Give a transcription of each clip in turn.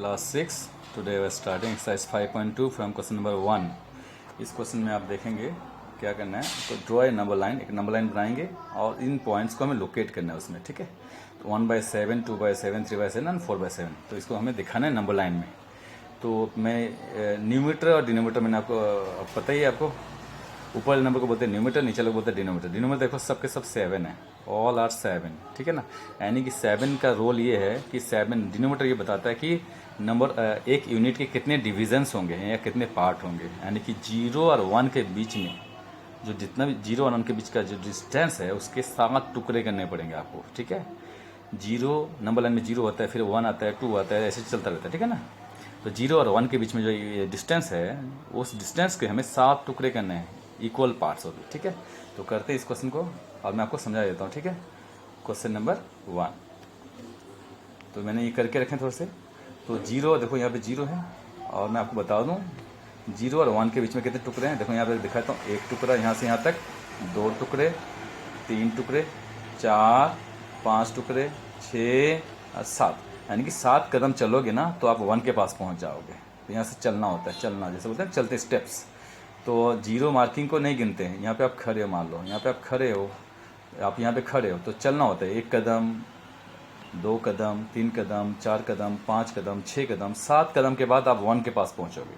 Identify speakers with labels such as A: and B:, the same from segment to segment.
A: Class 6 today we are starting exercise 5.2 from question number 1। इस question में आप देखेंगे क्या करना है, तो ड्रॉ ए नंबर लाइन, एक नंबर लाइन बनाएंगे और इन पॉइंट्स को हमें लोकेट करना है उसमें। ठीक है, तो 1/7, 2/7, 3/7 और 4/7, तो इसको हमें दिखाना है नंबर लाइन में। तो मैं न्यूमीटर और डिनोमीटर मैंने आपको पता ही है आपको, ऊपर वाले नंबर को बोलते हैं न्यूमीटर, नीचे वाले को बोलते हैं डिनोमीटर। डिनोमीटर देखो सबके सब 7 है, ऑल आर 7। ठीक है ना, यानी कि 7 का रोल ये है कि 7 डिनोमीटर ये बताता है कि नंबर एक यूनिट के कितने डिविजन्स होंगे या कितने पार्ट होंगे, यानी कि 0 और 1 के बीच में जो जितना भी 0 और 1 के बीच का जो डिस्टेंस है उसके 7 टुकड़े करने पड़ेंगे आपको। ठीक है, 0 नंबर लाइन में 0 होता है, फिर 1 आता है, 2 आता है, ऐसे चलता रहता है। ठीक है ना, तो 0 और 1 के बीच में जो ये डिस्टेंस है उस डिस्टेंस के हमें 7 टुकड़े करने हैं, इक्वल पार्ट्स होते हैं। ठीक है, तो करते हैं इस क्वेश्चन को और मैं आपको समझा देता हूँ। ठीक है, क्वेश्चन नंबर 1 तो मैंने ये करके रखे थोड़े से। तो 0 देखो यहाँ पे 0 है, और मैं आपको बता दूँ 0 और 1 के बीच में कितने टुकड़े हैं। देखो यहाँ पे दिखाता हूँ, 1 टुकड़ा यहाँ से यहाँ तक, 2 टुकड़े, 3 टुकड़े, 4, 5 टुकड़े, 6 और 7, यानी कि 7 कदम चलोगे ना तो आप 1 के पास पहुँच जाओगे। तो यहाँ से चलना होता है, चलना जैसे बोलते हैं चलते स्टेप्स। तो 0 मार्किंग को नहीं गिनते हैं, यहाँ पे आप खड़े हो, मान लो यहाँ पे आप खड़े हो, आप यहाँ पे खड़े हो तो चलना होता है 1 कदम, 2 कदम, 3 कदम, 4 कदम, 5 कदम, 6 कदम, 7 कदम के बाद आप 1 के पास पहुँचोगे।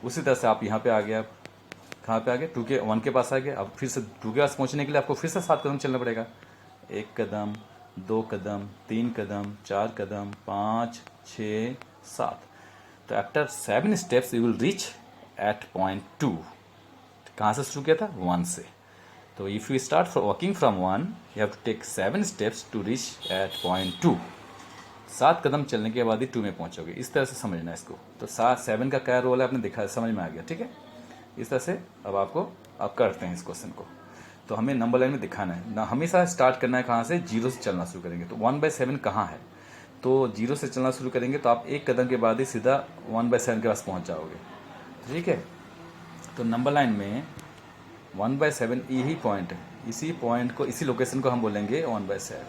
A: उसी तरह से आप यहाँ पे आ गए, आप कहाँ पे आ गए, 1 के पास आ गए। अब फिर से 2 के पास पहुँचने के लिए आपको फिर से 7 कदम चलना पड़ेगा। 1 कदम, 2 कदम, 3 कदम, 4 कदम, 5, 6, 7। तो after 7 steps you will reach at point 2। कहाँ से शुरू किया था, 1 से। तो if you start walking from 1 you have to take 7 steps to reach at point 2। 7 कदम चलने के बाद ही 2 में पहुंचोगे। इस तरह से समझना है इसको। तो 7 का क्या रोल है आपने देखा, समझ में आ गया। ठीक है, इस तरह से अब आप करते हैं इस क्वेश्चन को। तो हमें नंबर लाइन में दिखाना है ना, हमेशा स्टार्ट करना है कहाँ से, 0 से चलना शुरू करेंगे। तो 1/7 कहाँ है, तो 0 से चलना शुरू करेंगे तो आप 1 कदम के बाद ही सीधा 1/7 के पास पहुँच जाओगे। ठीक है, तो नंबर लाइन में 1/7 यही पॉइंट है, इसी पॉइंट को, इसी लोकेशन को हम बोलेंगे 1/7।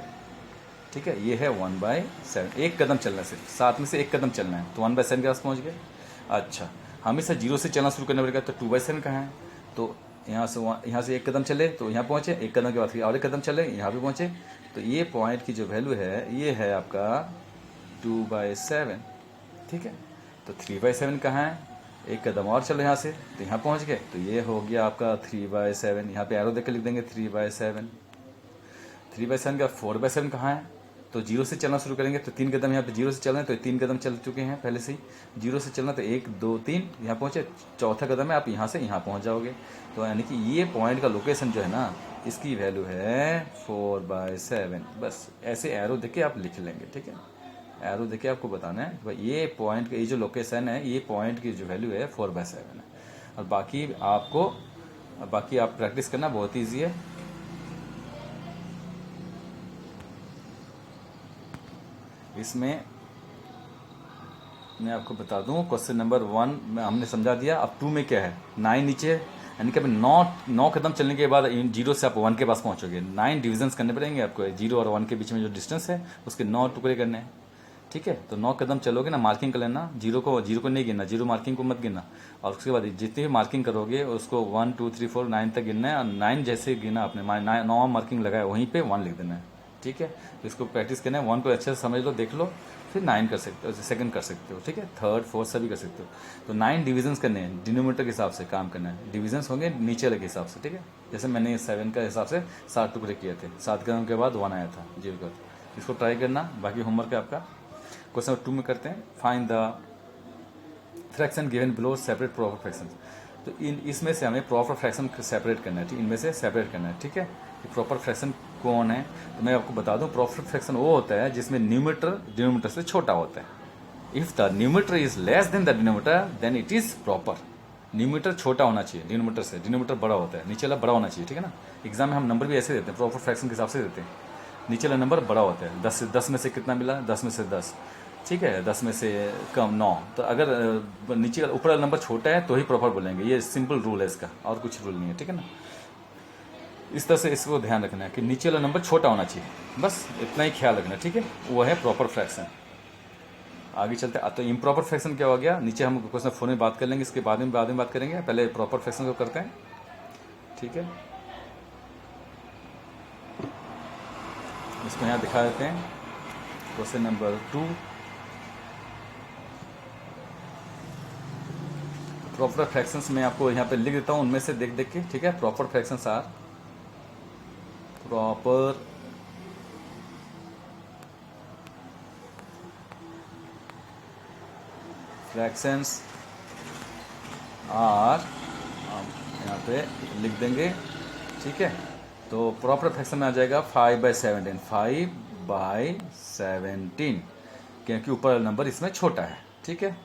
A: ठीक है, ये है 1/7, 1 कदम चलना, सिर्फ 7 में से 1 कदम चलना है तो 1/7 के पास पहुँच गए। अच्छा, हमेशा 0 से चलना शुरू करना पड़ेगा, तो 2/7 कहाँ है, तो यहाँ से 1 कदम चले तो यहाँ पहुँचे, 1 कदम के बाद फिर और 1 कदम चले यहाँ भी पहुँचे। तो ये पॉइंट की जो वैल्यू है ये है आपका 2/7। ठीक है, तो 3/7 कहाँ है, 1 कदम और चलो यहाँ से तो यहाँ पहुँच गए, तो ये हो गया आपका 3/7। यहाँ पे एरो देख के लिख देंगे 3/7। 3/7 का 4/7 कहाँ है, तो 0 से चलना शुरू करेंगे तो 3 कदम यहाँ पे 0 से चल रहे हैं, तो 3 कदम चल चुके हैं पहले से ही। 0 से चलना तो 1, 2, 3 यहाँ पहुँचे, चौथा कदम है आप यहाँ से यहाँ पहुँच जाओगे। तो यानी कि ये पॉइंट का लोकेशन जो है ना, इसकी वैल्यू है 4/7। बस ऐसे एरो देख के आप लिख लेंगे। ठीक है, एरो देख के आपको बताना है भाई ये पॉइंट का, ये जो लोकेशन है, ये पॉइंट की जो वैल्यू है 4/7 है। और बाकी आप प्रैक्टिस करना, बहुत ईजी है। इसमें मैं आपको बता दूं, क्वेश्चन नंबर 1 में हमने समझा दिया। अब 2 में क्या है, 9 नीचे है, यानी कि अब 9 कदम चलने के बाद 0 से आप 1 के पास पहुंचोगे। 9 डिविजन्स करने पड़ेंगे आपको, 0 और 1 के बीच में जो डिस्टेंस है उसके 9 टुकड़े करने हैं। ठीक है, तो 9 कदम चलोगे ना, मार्किंग कर लेना, 0 को नहीं गिनना, 0 मार्किंग को मत गिनना। और उसके बाद जितनी भी मार्किंग करोगे उसको 1, 2, 3, 4, 9 तक गिनना है। और 9 जैसे गिना आपने, 9 मार्किंग लगाया वहीं पे 1 लिख देना है। ठीक है, तो इसको प्रैक्टिस करना है। 1 को अच्छे से समझ लो, देख लो, फिर 9 कर सकते हो, सेकंड कर सकते हो। ठीक है, थर्ड, फोर्थ सभी कर सकते हो। तो 9 डिविजन्स करने हैं, डिनोमीटर के हिसाब से काम करना है। डिविजन्स होंगे नीचे वाले के हिसाब से। ठीक है, जैसे मैंने 7 का हिसाब से 7 टुकड़े किए थे, 7 कदम के बाद 1 आया था 0 का। इसको ट्राई करना, बाकी होमवर्क है आपका। क्वेश्चन 2 में करते हैं, find the fraction given below separate proper fraction. तो इसमें से हमें प्रॉपर फ्रैक्शन सेपरेट करना है। ठीक, इनमें से सेपरेट करना है। ठीक है, प्रॉपर फ्रैक्शन कौन है, तो मैं आपको बता दूं, प्रॉपर फ्रैक्शन वो होता है जिसमें न्यूमरेटर डिनोमिनेटर से छोटा होता है। If the numerator is less than the denominator then it is proper. Numerator छोटा होना चाहिए डिनोमिनेटर से, डिनोमिनेटर बड़ा होता है, नीचे वाला बड़ा होना चाहिए। ठीक है ना, एग्जाम में हम नंबर भी ऐसे देते हैं, प्रॉपर फ्रैक्शन के हिसाब से देते हैं। नीचे वाला नंबर बड़ा होता है, 10 में से कितना मिला, 10 में से 10। ठीक है, 10 में से कम 9। तो अगर नीचे ऊपर वाला नंबर छोटा है तो ही प्रॉपर बोलेंगे। ये सिंपल रूल है इसका, और कुछ रूल नहीं है। ठीक है ना, इस तरह से इसको ध्यान रखना है कि नीचे वाला नंबर छोटा होना चाहिए, बस इतना ही ख्याल रखना। ठीक है, वो है प्रॉपर फ्रैक्शन। आगे चलते हैं। तो इम्प्रॉपर फ्रैक्शन क्या हो गया, नीचे हम क्वेश्चन 4 में बात कर लेंगे, इसके बाद में बात करेंगे, पहले प्रॉपर फ्रैक्शन को करते हैं, ठीक है। इसको यहाँ दिखा देते हैं, क्वेश्चन नंबर 2। प्रॉपर फ्रैक्शंस मैं आपको यहाँ पे लिख देता हूँ उनमें से देख के, ठीक है। Proper fractions are proper fractions are, यहाँ पे लिख देंगे, ठीक है। तो प्रॉपर फ्रैक्शन में आ जाएगा 5/17, 5/17, क्योंकि ऊपर नंबर इसमें छोटा है, ठीक है।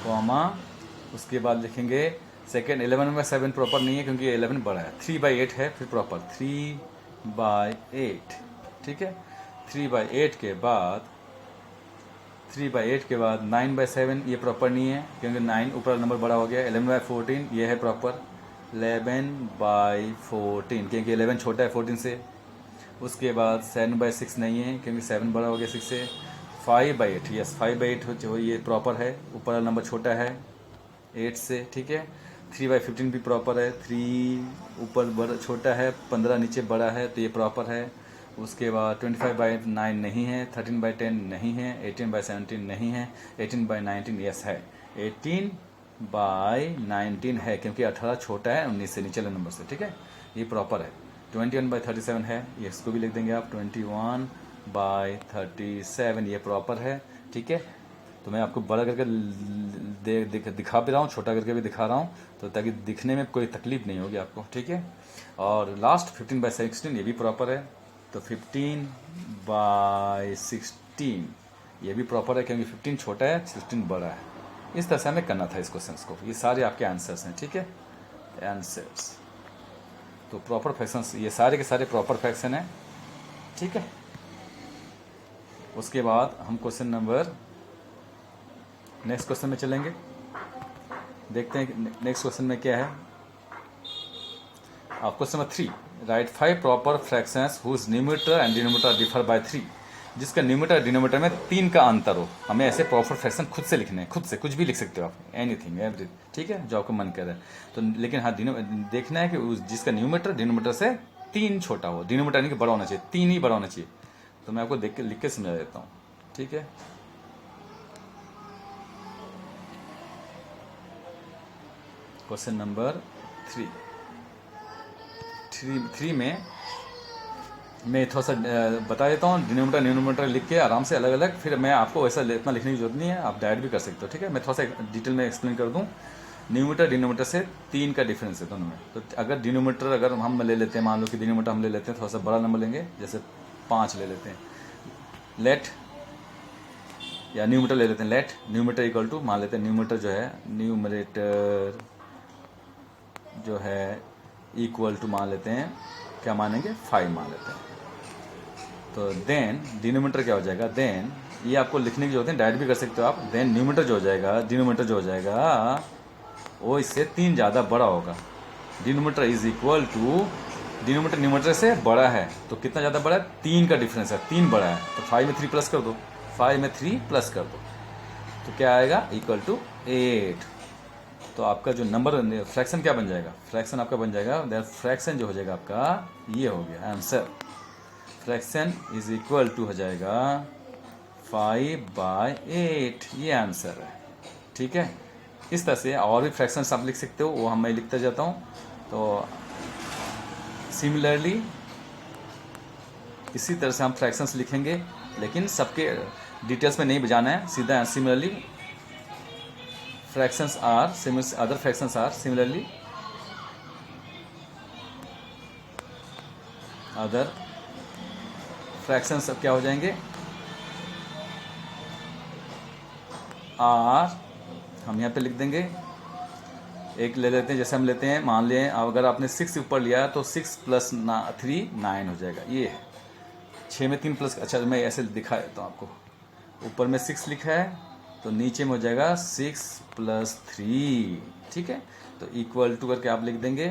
A: कॉमा, उसके बाद लिखेंगे सेकेंड 11/7 प्रॉपर नहीं है क्योंकि 11 बड़ा है, 3/8 है, फिर प्रॉपर 3/8, ठीक है। 3/8 के बाद 9/7 ये प्रॉपर नहीं है क्योंकि 9 ऊपर नंबर बड़ा हो गया। 11/14 ये है प्रॉपर, 11/14 क्योंकि 11 छोटा है 14 से। उसके बाद 7/6 नहीं है क्योंकि 7 बड़ा हो गया 6 से। 5/8, यस 5/8 जो ये प्रॉपर है, ऊपर नंबर छोटा है 8 से, ठीक है। 3/15 भी प्रॉपर है, 3 ऊपर बड़ा छोटा है, 15 नीचे बड़ा है, तो ये प्रॉपर है। उसके बाद 25/9 नहीं है, 13/10 नहीं है, 18/17 नहीं है, 18/19 यस है, 18/19 है क्योंकि 18 छोटा है 19 से, नीचे नंबर से, ठीक है। ये प्रॉपर है। 21/37 है, ये इसको भी लिख देंगे आप, 21/37 ये प्रॉपर है, ठीक है। तो मैं आपको बड़ा करके दिखा भी रहा हूँ, छोटा करके भी दिखा रहा हूँ, तो ताकि दिखने में कोई तकलीफ नहीं होगी आपको, ठीक है। और लास्ट 15/16 ये भी प्रॉपर है, तो 15/16 ये भी प्रॉपर है क्योंकि 15 छोटा है 16 बड़ा है। इस तरह से हमें करना था इस क्वेश्चन को। ये सारे आपके आंसर्स हैं, ठीक है, आंसर्स। तो प्रॉपर फ्रैक्शंस ये सारे के सारे प्रॉपर फ्रैक्शन है, ठीक है। उसके बाद हम क्वेश्चन नंबर नेक्स्ट क्वेश्चन में चलेंगे, देखते हैं नेक्स्ट क्वेश्चन में क्या है। Question number 3, write 5 proper fractions whose numerator and denominator differ by 3, जिसका न्यूमरेटर डिनोमिनेटर में 3 का अंतर हो। हमें ऐसे प्रॉपर फ्रैक्शन खुद से लिखने हैं, खुद से कुछ भी लिख सकते हो आप, एनीथिंग एवरी, ठीक है, जो आपको मन करे। तो लेकिन हाँ देखना है कि जिसका न्यूमरेटर डिनोमिनेटर से 3 छोटा हो, डिनोमिनेटर नहीं कि बड़ा होना चाहिए, 3 ही बड़ा होना चाहिए। तो मैं आपको देख के लिख के समझा देता हूँ, ठीक है। क्वेश्चन नंबर 3 में मैं थोड़ा सा बता देता हूँ, डिनोमिनेटर लिख के आराम से अलग अलग, फिर मैं आपको वैसा इतना लिखने की जरूरत नहीं है, आप डायरेक्ट भी कर सकते हो, ठीक है। मैं थोड़ा सा डिटेल में एक्सप्लेन कर दूँ। न्यूमरेटर डिनोमिनेटर से 3 का डिफरेंस है दोनों में। तो अगर डिनोमिनेटर अगर हम ले लेते हैं, मान लो कि डिनोमिनेटर हम ले लेते हैं, थोड़ा सा बड़ा नंबर लेंगे, जैसे 5 ले लेते हैं, लेट, या न्यूमरेटर ले लेते हैं, लेट न्यूमरेटर इक्वल टू, मान लेते हैं न्यूमरेटर जो है इक्वल टू मान लेते हैं, क्या मानेंगे, 5 मान लेते हैं। तो देन डिनोमिनेटर क्या हो जाएगा, देन ये आपको लिखने की जरूरत है, डायरेक्ट भी कर सकते हो आप। देन न्यूमरेटर जो हो जाएगा, डिनोमिनेटर जो हो जाएगा वो इससे 3 ज़्यादा बड़ा होगा। Denominator is equal to, denominator numerator से बड़ा है, तो कितना ज़्यादा बड़ा है, 3 का डिफरेंस है, 3 बड़ा है, तो 5 में 3 प्लस कर दो, 5 में 3 प्लस कर दो, तो क्या आएगा, इक्वल टू 8। तो आपका जो नंबर फ्रैक्शन क्या बन जाएगा, फ्रैक्शन आपका बन जाएगा, फ्रैक्शन जो हो जाएगा आपका ये हो गया answer. Fraction is equal to हो जाएगा 5/8, ये आंसर है, ठीक है। इस तरह से और भी फ्रैक्शंस आप लिख सकते हो, वो मैं लिखता जाता हूँ। तो सिमिलरली इसी तरह से हम फ्रैक्शंस लिखेंगे, लेकिन सबके डिटेल्स में नहीं जाना है, सीधा similarly fractions are similar, other fractions are similarly other fractions अब क्या हो जाएंगे, आर हम यहाँ पे लिख देंगे। एक ले लेते हैं, जैसे हम लेते हैं, मान लें अगर आपने 6 ऊपर लिया तो 6 + 3 9 हो जाएगा, ये है 6 में 3 प्लस, अच्छा मैं ऐसे दिखा देता हूँ आपको, ऊपर में 6 लिखा है तो नीचे में हो जाएगा 6 + 3, ठीक है। तो इक्वल टू करके आप लिख देंगे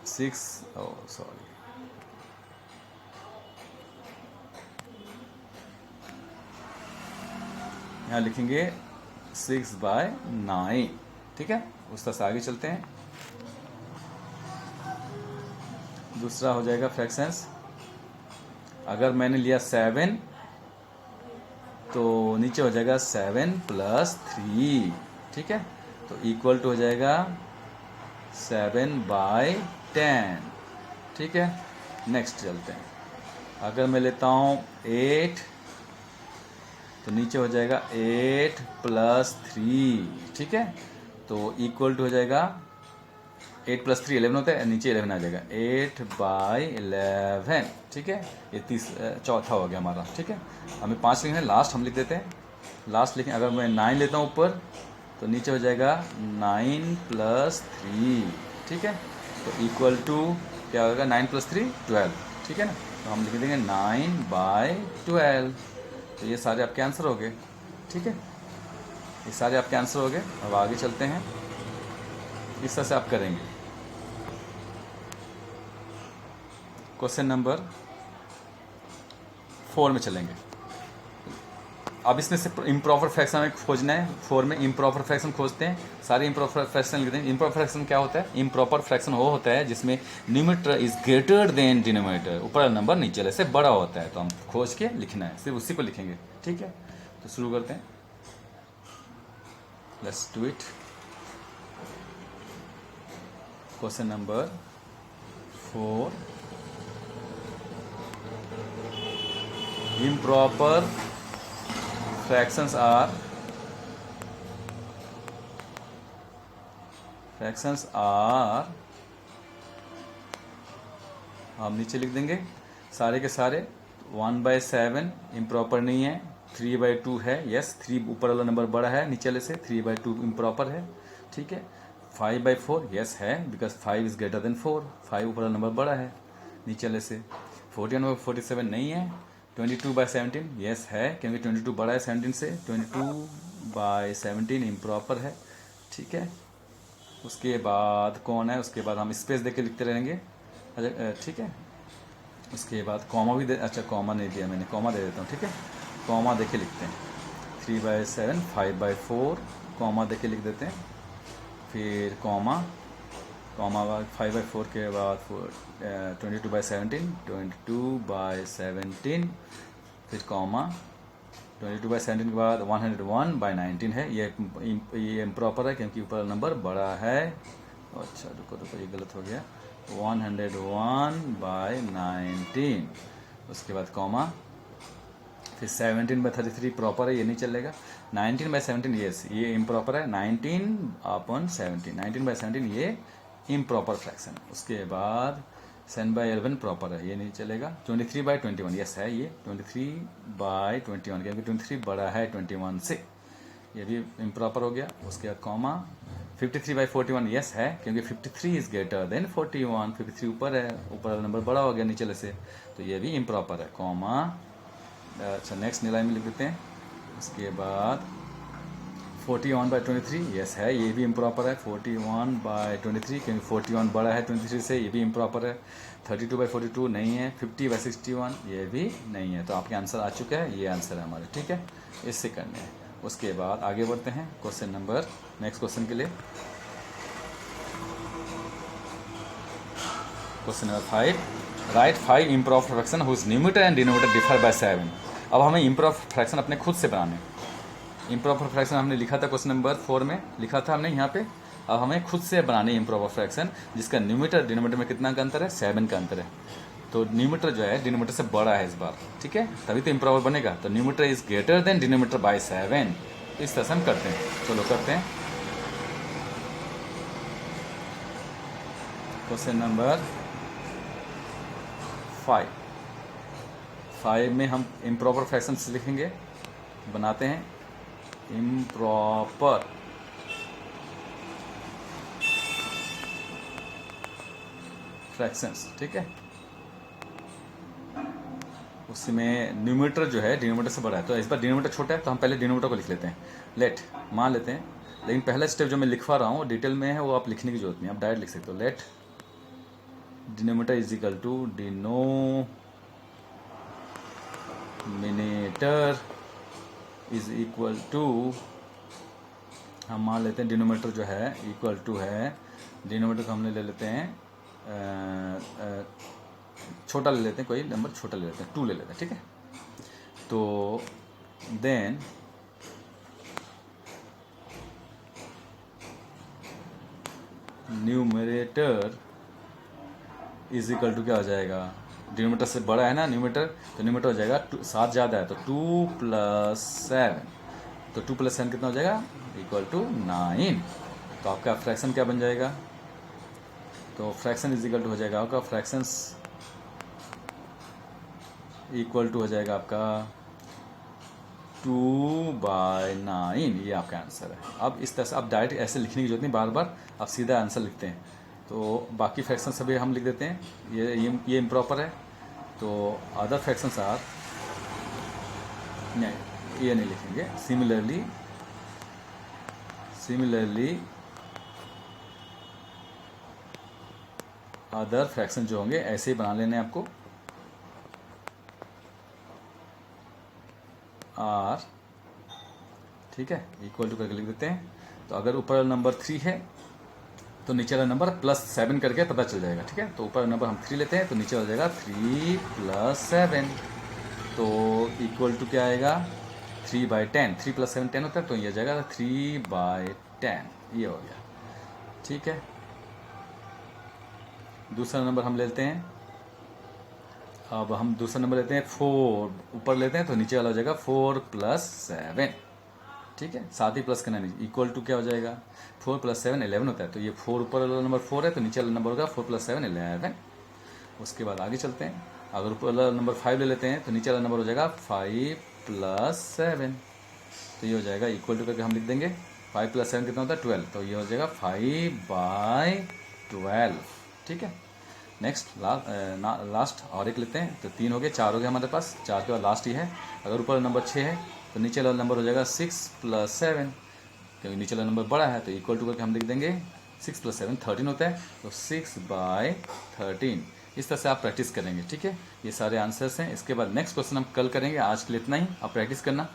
A: 6, सॉरी, यहाँ लिखेंगे 6/9, ठीक है। उस तरह से आगे चलते हैं। दूसरा हो जाएगा फ्रैक्शंस। अगर मैंने लिया 7 तो नीचे हो जाएगा 7+3, ठीक है। तो इक्वल टू हो जाएगा 7/10, ठीक है। नेक्स्ट चलते हैं। अगर मैं लेता हूँ 8 तो नीचे हो जाएगा 8+3, ठीक है। तो इक्वल टू हो जाएगा 8+3 11 होता है, नीचे 11 आ जाएगा 8/11, ठीक है। ये चौथा हो गया हमारा, ठीक है। हमें 5 लिखना है, लास्ट हम लिख देते हैं। लास्ट लिखें, अगर मैं 9 लेता हूँ ऊपर तो नीचे हो जाएगा 9+3, ठीक है। तो इक्वल टू क्या होगा 9+3 12, ठीक है ना। तो हम लिख देंगे 9/12। तो ये सारे आपके आंसर हो गए, ठीक है। ये सारे आपके आंसर हो गए। अब आगे चलते हैं, इस तरह से आप करेंगे। क्वेश्चन नंबर 4 में चलेंगे। अब इसमें से इम्प्रॉपर फ्रैक्शन हमें खोजना है। 4 में इम्प्रॉपर फ्रैक्शन खोजते हैं, सारे इम्प्रॉपर फ्रैक्शन लिखते हैं। इम्प्रॉपर फ्रैक्शन क्या होता है? इम्प्रॉपर फ्रैक्शन वो होता है जिसमें numerator is greater than denominator, ऊपर वाला नंबर नीचे वाले से बड़ा होता है। तो हम खोज के लिखना है, सिर्फ उसी को लिखेंगे, ठीक है। तो शुरू करते हैं, let's do it. Question number 4, improper fractions are हम नीचे लिख देंगे सारे के सारे। 1/7 इम्प्रॉपर नहीं है, 3/2 है, यस। 3 ऊपर वाला नंबर बड़ा है नीचे वाले से, 3/2 इम्प्रॉपर है, ठीक है। 5/4 यस है, बिकॉज 5 इज ग्रेटर देन 4, 5 ऊपर वाला नंबर बड़ा है नीचे वाले से। 41/47 नहीं है। 22/17 यस है, क्योंकि 22 बड़ा है 17 से। 22/17 इम्प्रॉपर है, ठीक है। उसके बाद कौन है? उसके बाद हम स्पेस दे के लिखते रहेंगे, अच्छा, ठीक है। उसके बाद कॉमा भी दे, अच्छा कॉमा नहीं दिया मैंने, कॉमा दे देता हूँ, ठीक है। कॉमा दे के लिखते हैं। 3/7, 5/4, कॉमा दे के लिख देते हैं। फिर कॉमा 5/4 के बाद 22/17, 22/17, फिर कॉमा 22/17 के बाद 101/19 है। ये इम्प्रॉपर है क्योंकि ऊपर नंबर बड़ा है। अच्छा रुको ये गलत हो गया, 101/19। उसके बाद कॉमा, फिर 17/33 प्रॉपर है, ये नहीं चलेगा। 19/17 यस, ये इम्प्रॉपर है। 19/17 ये इम्प्रॉपर फ्रैक्शन। उसके बाद 7/11 प्रॉपर है, ये नहीं चलेगा। 23/21 यस है, ये 23/21 क्योंकि 23 बड़ा है 21 से, ये भी इम्प्रॉपर हो गया। उसके बाद कॉमा 53/41 यस है, क्योंकि 53 इज ग्रेटर देन 41, 53 ऊपर है, ऊपर वाला नंबर बड़ा हो गया नीचे से, तो ये भी इम्प्रॉपर है। कॉमा, अच्छा नेक्स्ट लाइन में लिख देते हैं। उसके बाद 41/23 यस है, ये भी इम्प्रॉपर है। 41/23 क्योंकि 41 बड़ा है 23 से, ये भी इम्प्रॉपर है। 32/42 नहीं है। 50/61 ये भी नहीं है। तो आपके आंसर आ चुका है, ये आंसर है हमारे, ठीक है। इससे करने हैं। उसके बाद आगे बढ़ते हैं क्वेश्चन नंबर, नेक्स्ट क्वेश्चन के लिए। Question number 5, write 5 improper fraction whose numerator and denominator differ by 7। अब हमें इम्प्रॉपर फ्रैक्शन अपने खुद से बनाने। इम्प्रॉपर फ्रैक्शन हमने लिखा था क्वेश्चन नंबर 4 में, लिखा था हमने यहाँ पे। अब हमें खुद से बनाने इम्प्रॉपर फ्रैक्शन जिसका न्यूमरेटर डिनोमिनेटर में कितना का अंतर है? 7 का अंतर है। तो न्यूमरेटर जो है डिनोमिनेटर से बड़ा है इस बार, ठीक है, तभी तो इम्प्रॉपर बनेगा। तो numerator is greater than denominator by 7। इस तरह से हम करते हैं। चलो करते हैं। क्वेश्चन नंबर 5 में हम इम्प्रॉपर फ्रैक्शन लिखेंगे, बनाते हैं इम्प्रॉपर फ्रैक्शंस, ठीक है। उसमें न्यूमरेटर जो है डिनोमीटर से बड़ा है, तो इस बार डिनोमीटर छोटा है तो हम पहले डिनोमीटर को लिख लेते हैं। लेट मान लेते हैं, लेकिन पहला स्टेप जो मैं लिखवा रहा हूँ डिटेल में है, वो आप लिखने की जरूरत नहीं, आप डायरेक्ट लिख सकते हो। Let denominator is equal to denominator is equal to, हम मान लेते हैं डिनोमीटर जो है इक्वल टू है, डिनोमीटर को हमने ले लेते हैं छोटा ले लेते हैं, कोई नंबर छोटा ले लेते हैं, 2 ले लेते हैं, ठीक है। तो then numerator is equal to क्या हो जाएगा, डिनोमीटर से बड़ा है ना न्यूमरेटर, तो न्यूमरेटर हो जाएगा 7 ज़्यादा है तो 2 + 7, तो 2 + 7 कितना हो जाएगा इक्वल टू 9। तो आपका फ्रैक्शन क्या बन जाएगा, तो फ्रैक्शन इज इक्वल टू हो जाएगा आपका फ्रैक्शंस इक्वल टू हो जाएगा आपका 2/9, ये आपका आंसर है। अब इस तरह से आप डायरेक्ट ऐसे लिखने की जरूरत नहीं, बार बार आप सीधा आंसर लिखते हैं। तो बाकी फ्रैक्शन सभी हम लिख देते हैं, ये इम्प्रॉपर है, तो अदर फ्रैक्शंस आर, नहीं ये नहीं लिखेंगे। सिमिलरली अदर फ्रैक्शन जो होंगे ऐसे ही बना लेने आपको, आर, ठीक है, इक्वल टू करके लिख देते हैं। तो अगर ऊपर नंबर 3 है तो नीचे वाला नंबर +7 करके पता चल जाएगा, ठीक है। तो ऊपर नंबर हम 3 लेते हैं तो नीचे हो जाएगा 3 + 7, तो इक्वल टू क्या आएगा 3/10, 3 + 7 10 होता है, तो ये हो जाएगा 3/10, ये हो गया, ठीक है। दूसरा नंबर हम लेते हैं, अब हम दूसरा नंबर लेते हैं 4, ऊपर लेते हैं तो नीचे वाला हो जाएगा 4 + 7, ठीक है, साथ ही प्लस करना नहीं, इक्वल टू क्या हो जाएगा 4 + 7 11 होता है, तो ये 4 ऊपर वाला नंबर 4 है तो नीचे वाला नंबर होगा 4 + 7 11। उसके बाद आगे चलते हैं, अगर ऊपर वाला नंबर 5 ले लेते हैं तो नीचे वाला नंबर हो जाएगा 5 + 7, तो ये हो जाएगा इक्वल टू करके हम लिख देंगे 5 + 7 कितना होता है 12, तो ये हो जाएगा 5/12, ठीक है। नेक्स्ट लास्ट और एक लेते हैं, तो 3 हो गए, 4 हो गए हमारे पास, 4 के बाद लास्ट ही है। अगर ऊपर नंबर 6 है तो नीचे वाला नंबर हो जाएगा 6 + 7, क्योंकि नीचे वाला नंबर बड़ा है तो इक्वल टू करके हम लिख देंगे 6 + 7 13 होता है, तो 6/13। इस तरह से आप प्रैक्टिस करेंगे, ठीक है। ये सारे आंसर्स हैं। इसके बाद नेक्स्ट क्वेश्चन हम कल करेंगे, आज के लिए इतना ही, आप प्रैक्टिस करना।